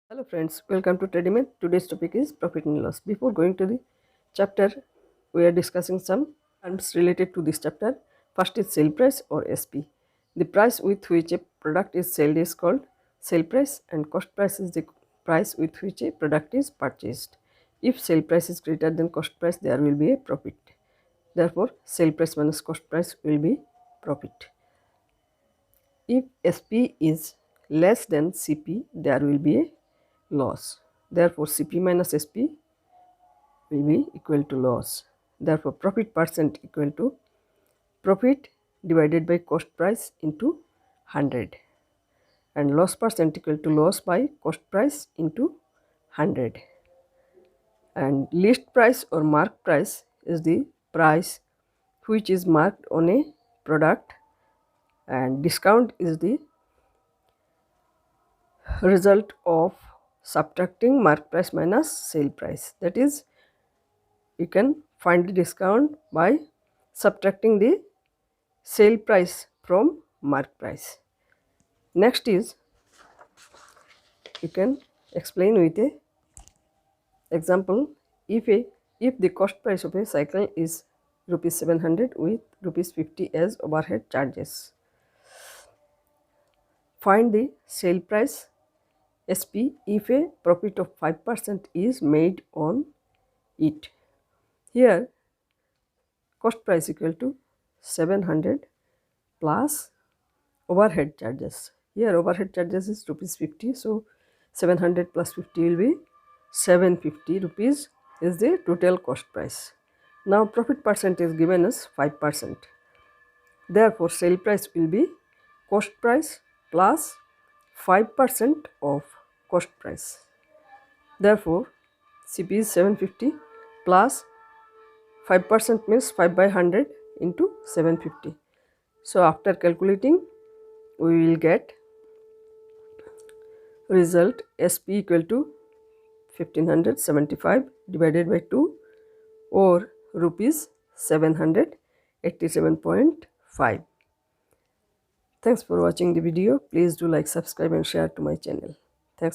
Hello friends, welcome to Tradi-Math. Today's topic is profit and loss. Before going to the chapter, we are discussing some terms related to this chapter. First is sale price or SP. The price with which a product is sold is called sale price, and cost price is the price with which a product is purchased. If sale price is greater than cost price, there will be a profit. Therefore, sale price minus cost price will be profit. If SP is less than CP, there will be a loss. Therefore, CP minus SP will be equal to loss. Therefore, profit percent equal to profit divided by cost price into 100, and loss percent equal to loss by cost price into 100. And list price or mark price is the price which is marked on a product, and discount is the result of subtracting mark price minus sale price. That is, you can find the discount by subtracting the sale price from mark price. Next is, you can explain with a example. If the cost price of a cycle is rupees 700 with rupees 50 as overhead charges, find the sale price SP if a profit of 5% is made on it. Here cost price equal to 700 plus overhead charges. Here overhead charges is rupees 50, so 700 plus 50 will be 750 rupees is the total cost price. Now profit percent is given as 5%. Therefore sale price will be cost price plus 5% of cost price. Therefore CP is 750 plus 5% means 5 by 100 into 750. So after calculating, we will get result SP equal to 1575 divided by 2, or rupees 787.5. Thanks for watching the video. Please do like, subscribe and share to my channel.